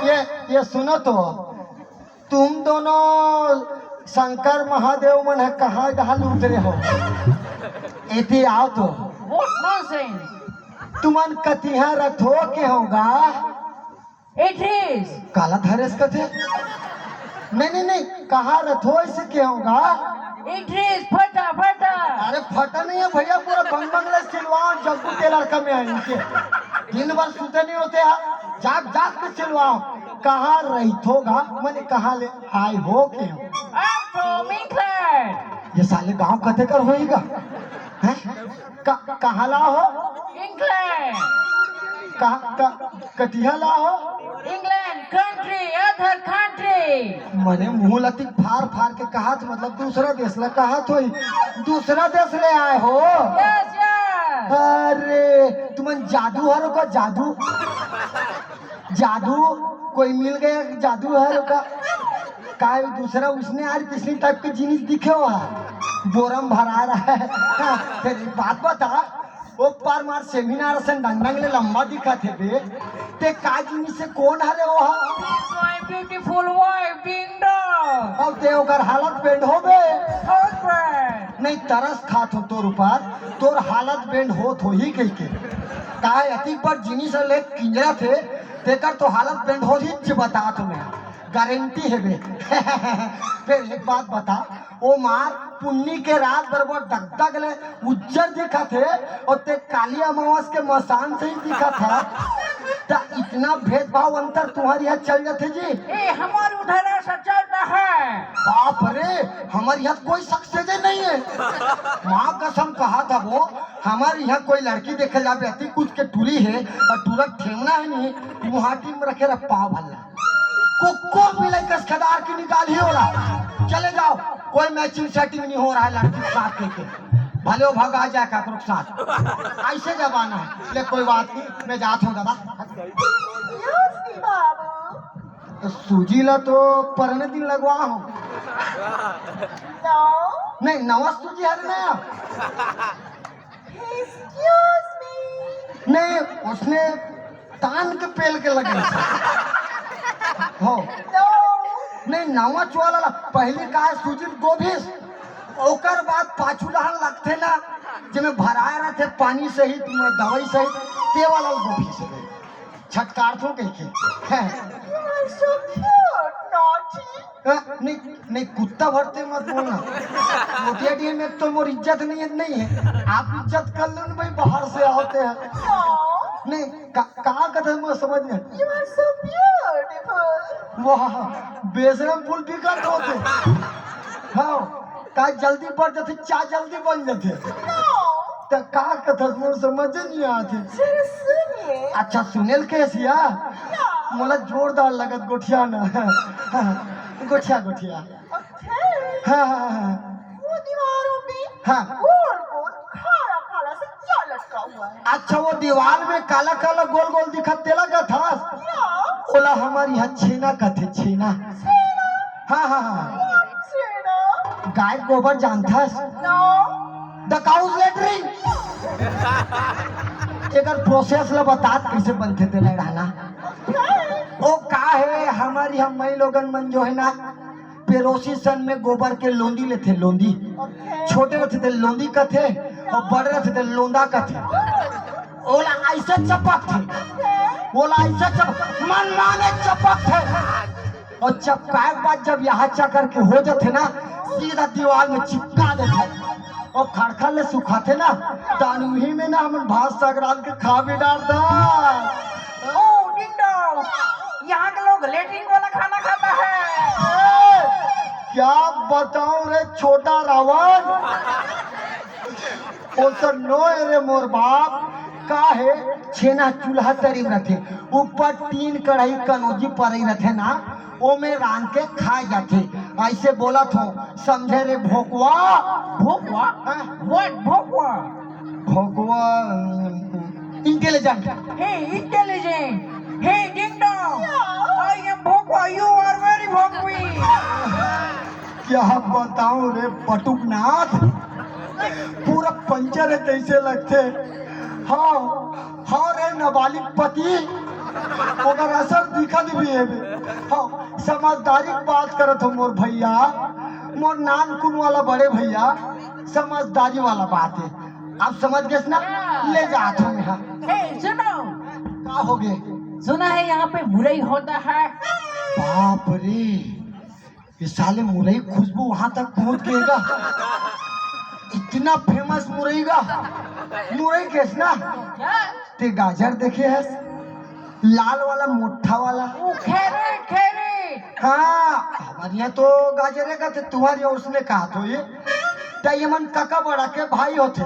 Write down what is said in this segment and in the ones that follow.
ये सुनो तो, तुम दोनों शंकर महादेव मन है कहाँ कहाँ लूट रहे हो? इति आओ तो। What nonsense! तुमन कतिहा रथो के होगा? It is. काला धरेस कथे? नहीं, कहाँ रथो इसे के होगा? It is. फटा फटा। अरे फटा नहीं है भैया, पूरा बंगले सिलवाओ, जग्गू के लड़का में है इनके। दिन भर सोते नहीं होते हैं, जाग के सिलवाओ। कहाँ रही होगा? मैंने कहाँ ले आए हो के हो? I'm from England. ये साले गांव कथे कर होएगा? हैं? कहाँ ला हो? England. कटिया ला हो? England country, other country. मैंने मुंह लती फाड़ के कहा तो मतलब दूसरा देश ला कहा तो दूसरा देश ले आए हो? Yes, yes. अरे तुमन जादू हरो का? जादू कोई मिल गया जादू हरो का? काय दूसरा उसने आज पिछली टाइप के जिनिस दिखे हो है, बोरम भरा रहा है। फिर बात बता, वो पर मार सेमिनार से डंडंग ले लंबा दिखा थे बे, ते का जिनिस से कौन हरे हो हा? My beautiful wife, ding dong. अब ते ओकर हालत बेंड हो बे। Husband. नहीं तरस खात हो तोर ऊपर, तोर हालत बेंड होत हो ही कही के। काय अति पर जिनिस ले किंजरा थे, तेकर तो हालत बेंड हो ही बता तुम्हें, गारंटी है बे। फिर एक बात बता, वो मार पुन्नी के रात बरबर दगदग ले उज्जर दिखा थे और ते काली अमावस के मसान से ही दिखा था। ता इतना भेदभाव अंतर तुम्हारे यहाँ चल जाते जी? ए हमारे उधर ऐसा चलता है। बाप रे, हमारे यहाँ कोई सक्सेस नहीं है। माँ कसम कहा था वो, हमारे यहाँ कोई लड़की देखे जा बेहती कुछ के टूरी है और टूरक ठेमना है नहीं, मुहाटी में रखे रहा पाव भल्ला को भी लेकर खदार की निकाल ही हो रहा। चले जाओ, कोई मैचिंग सेटिंग नहीं हो रहा है लड़की के साथ लेके, भले वो भगा जाए काकरों के साथ, ऐसे जमाना है। ले कोई बात नहीं, मैं जाता हूँ दादा। तो सूजी ला तो परने दिन लगवा हूँ। नहीं नवा सूजी है नया। नहीं उसने तान के पेल के लगे हो। नहीं नवा चुआला पहले का है सूजी गोभीस, ओकर बाद पाछू लहन लगते ना जिसमें भराए रहते पानी सहित दवाई सहित, ते वाला गोभी से छटकारथों के नहीं कुत्ता भरते मत बोलना। मोतिया में तो मोर इज्जत नहीं है। आप इज्जत कर लो भाई, बाहर से आते हैं। नहीं कहाँ कदम में समझ में? वाह बेशरम फूल भी कर होते। हाँ का जल्दी बढ़ जाते, चा जल्दी बन जाते। तो का कथा समझ नहीं आते। अच्छा सुनेल कैसिया मोला जोरदार लगत गोठिया ना। गोठिया हाँ अच्छा वो दीवार में काला काला गोल गोल दिखत तेला का था, ओला हमारी यहाँ छेना का थे। छेना हाँ गाय गोबर जानता द काउज लेटरिंग। एकर प्रोसेस ला बता कैसे बनते थे लड़ाना। ओ का है हमारी हम मई लोगन मन जो है ना पेरोसी सन में गोबर के लोंदी लेते। लोंदी छोटे रहते थे लोंदी का थे और बड़े रहते थे लोंदा का थे। ओला ऐसे चपक थे, ओला ऐसे मन माने चपक थे। और चपकाए के बाद जब यहाँ चकर के हो जाते ना सीधा दीवार में चिपका देते और खड़खड़ ले सुखाते ना तानुही में ना हम भात सगराल के खा भी डालता। यहाँ के लोग लेट्रिन वाला खाना खाता है। क्या बताऊं रे छोटा रावण, नो रे मोर बाप का है छेना चूल्हा तरी रहते, ऊपर 3 कढ़ाई कनौजी पड़ी रहते ना, ओ में रान के खा जाते। ऐसे बोला थो समझे रे भोकवा। भोकवा व्हाट भोकवा? भोकवा intelligent. Hey intelligent, hey ding dong, I am भोकवा, यू आर वेरी भोकवी। क्या बताऊं रे पटुकनाथ, पूरा पंचर है कैसे लगते। हाँ रे नाबालिग पति ओकर असर दिखत भी है हाँ समझदारी की बात करत हो मोर भैया मोर नान कुन वाला बड़े भैया समझदारी वाला बात है आप समझ गए ना ले जात हूँ यहाँ हे सुनो का हो गए सुना है यहाँ पे बुराई होता है बाप रे ये साले मुरई खुशबू वहां तक पहुंच गएगा इतना फेमस मुरई का मुरई केस ना क्या ते गाजर देखे है लाल वाला मोटा वाला वो खेरे खेरे हाँ हमारे यहाँ तो गाजरे का थे तुम्हारे यहाँ उसने कहा तो ये मन काका बड़ा के भाई होते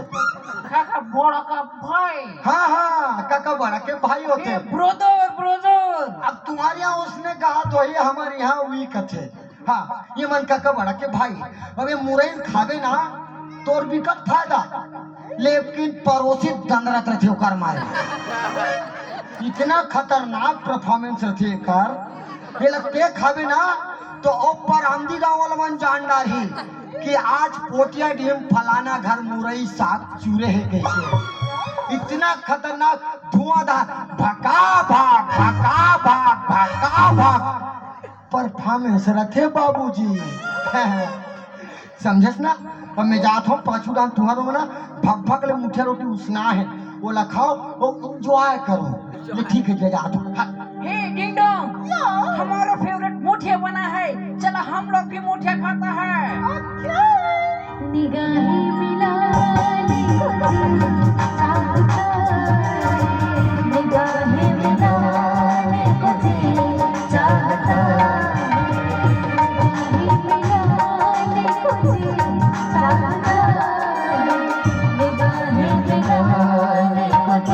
काका बड़ा का भाई हाँ हाँ काका बड़ा के भाई होते ब्रदर ब्रदर अब तुम्हारे यहाँ उसने कहा तो ये हमारे यहाँ वही कथे हाँ ये मन काका बड़ा के भाई अब ये मुरई खावे ना तो और बिकट फायदा लेकिन पड़ोसी दंडरत रहते ओकर मारे इतना खतरनाक परफॉर्मेंस रहते कर ये लगते खावे ना तो ऊपर आमदी गांव वाला मन जान डारी कि आज पोटिया डीम फलाना घर मुरई साग चूरे है कैसे इतना खतरनाक धुआंधार भगा भाग परफॉर्मेंस रखे बाबूजी समझस ना अब मैं जात हूँ पाँचों गांव तुम्हारो में ना भग ले मुठिया रोटी उसना है वो लखाओ वो एंजॉय करो ये ठीक है जात हूँ हे डिंग डोंग हमारा फेवरेट मुठिया बना है चलो हम लोग भी मुठिया खाता है निगाहें में